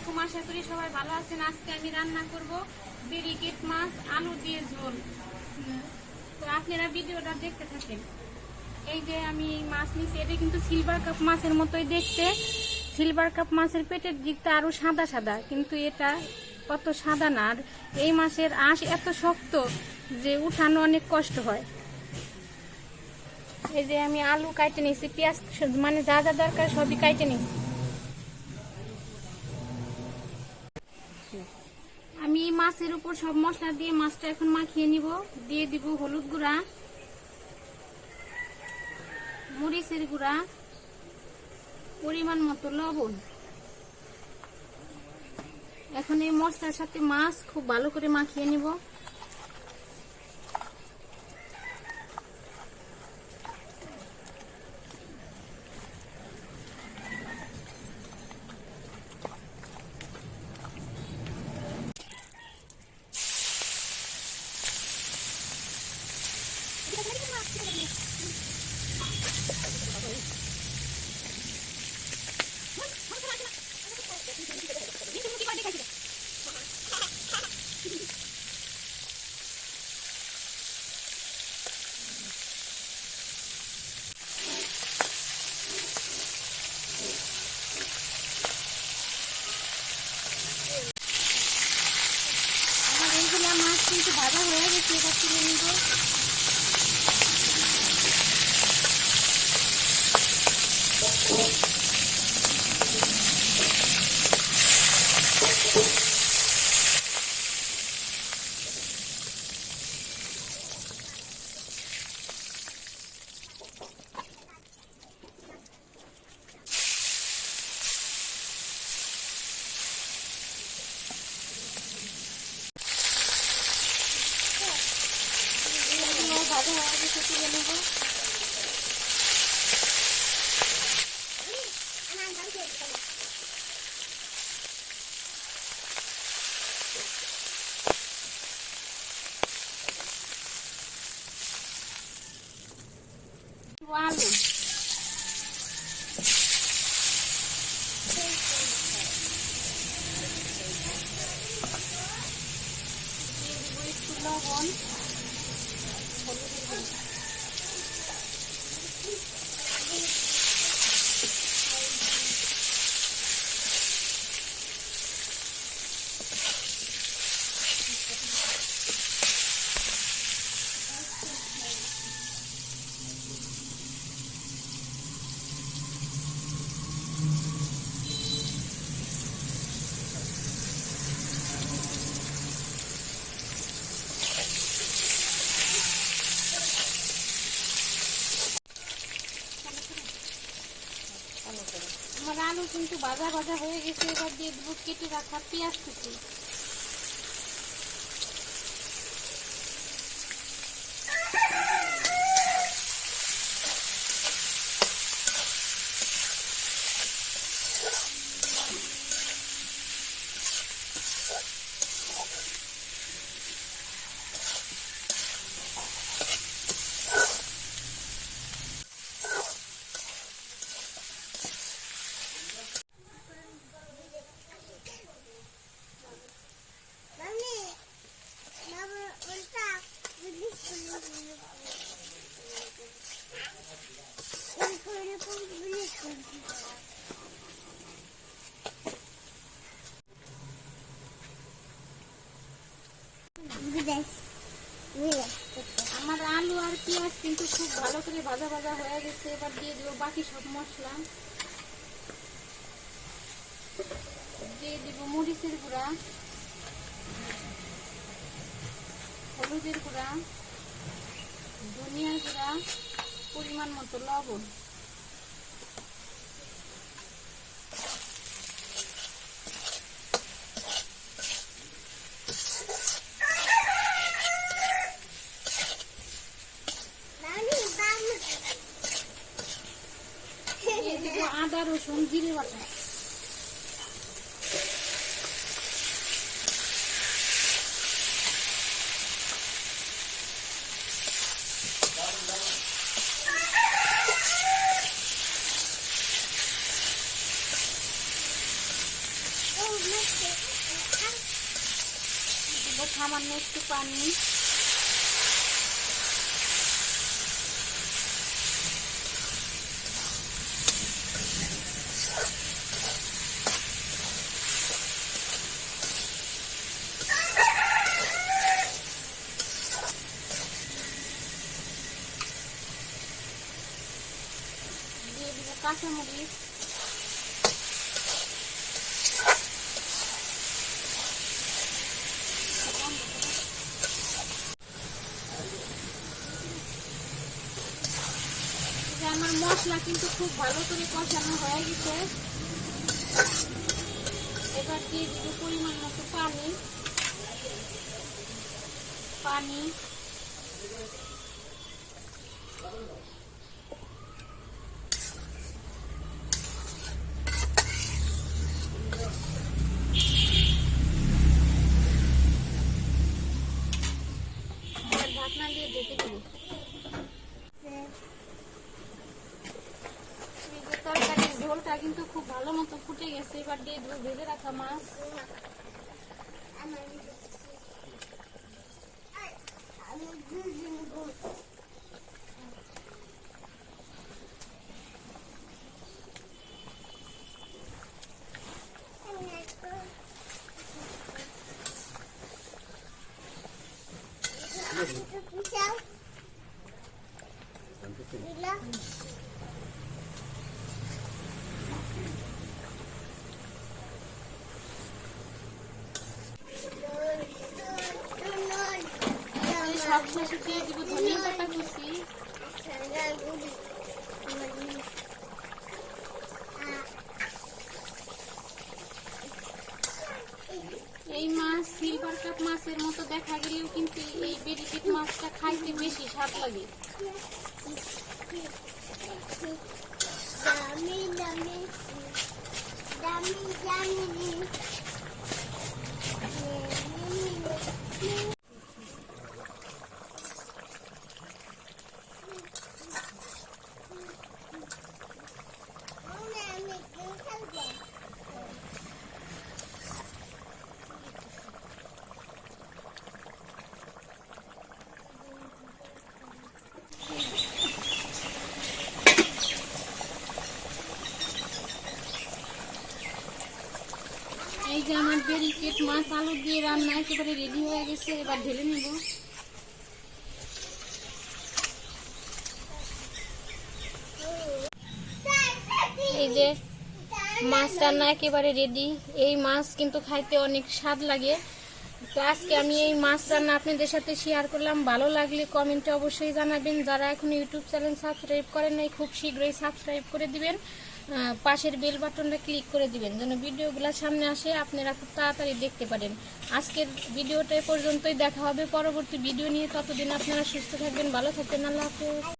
আলাইকুম, আশা করি সবাই ভালো আছেন। আজকে আমি রান্না করব ব্রিকেট মাছ আলু দিয়ে ঝোল। তো আপনারা ভিডিওটা দেখতে থাকেন। এই যে আমি মাছ নিচ্ছি, এটা কিন্তু সিলভার কাপ মাছের মতোই দেখতে। সিলভার কাপ মাছের পেটের দিকটা আরো সাদা সাদা, কিন্তু এটা অত সাদা না। আর এই মাছের আঁশ এত শক্ত যে উঠানো অনেক কষ্ট হয়। এই যে আমি আলু কাটে নিচ্ছি, পেঁয়াজ মানে যা যা দরকার সবই কাটে নিচ্ছি। আমি মাছের উপর সব মশলা দিয়ে মাছটা এখন মাখিয়ে নিব। দিয়ে দিব হলুদ গুঁড়া, মরিচের গুঁড়া, পরিমাণ মতো লবণ। এখন এই মশলার সাথে মাছ খুব ভালো করে মাখিয়ে নিব। আমার এইগুলা মাছ কিন্তু ভাজা হয়ে গেছে, এবার তুলে নিব। ভাজা হয়ে গেছে, তুলে নেব। আলু দিয়ে দিব একটু লবণ, হলুদের গুঁড়ো। আমার আলু কিন্তু ভাজা ভাজা হয়ে গেছে। এবার দিয়ে দেবো কেটে রাখা পেঁয়াজ কুচি। আমার আলু আর পেঁয়াজ কিন্তু খুব ভালো করে ভাজা ভাজা হয়ে গেছে। এবার দিয়ে দিব বাকি সব মশলা। দিয়ে দিব মরিচের গুঁড়া, হলুদের গুঁড়া, ধনিয়ার গুঁড়া, পরিমাণ মতো লবণ। আদা রসুন জিরে বাটা। সামান্য একটু পানি, দিয়ে দিব কাঁচামরিচ, আমার মশলা কিন্তু খুব ভালো করে কষানো হয়ে গেছে। এবার দিয়ে দিব পরিমাণ মতো পানি। ঢাকনা দিয়ে ঢেকে দেব। তরকারির ঝোলটা কিন্তু খুব ভালো মতো ফুটে গেছে। এবার দিয়ে দেবো ভেজে রাখা মাছ। সবশেষে দিয়ে দিব ধনিয়া পাতা কুচি। এই মাছ সিলভার কাপ মাছের মতো দেখা গেলেও কিন্তু এই বেরিকেট মাছটা খাইতে বেশি স্বাদ লাগে। এই যে আমার বেরিকেট মাছ আলু দিয়ে রান্না একেবারে রেডি হয়ে গেছে। এবার ঢেলে নেব। এই যে মাছ রান্না একেবারে রেডি। এই মাছ কিন্তু খাইতে অনেক স্বাদ লাগে। তো আজকে আমি এই মাছ রান্না আপনাদের সাথে শেয়ার করলাম। ভালো লাগলে কমেন্টে অবশ্যই জানাবেন। যারা এখন ইউটিউব চ্যানেল সাবস্ক্রাইব করেন নাই খুব শীঘ্রই সাবস্ক্রাইব করে দিবেন। পাশের বেল বাটনটা ক্লিক করে দিবেন যেন ভিডিওগুলো সামনে আসে, আপনারা খুব তাড়াতাড়ি দেখতে পারেন। আজকের ভিডিওটা পর্যন্তই, দেখা হবে পরবর্তী ভিডিও নিয়ে। ততদিন আপনারা সুস্থ থাকবেন, ভালো থাকবেন। আল্লাহ হাফেজ।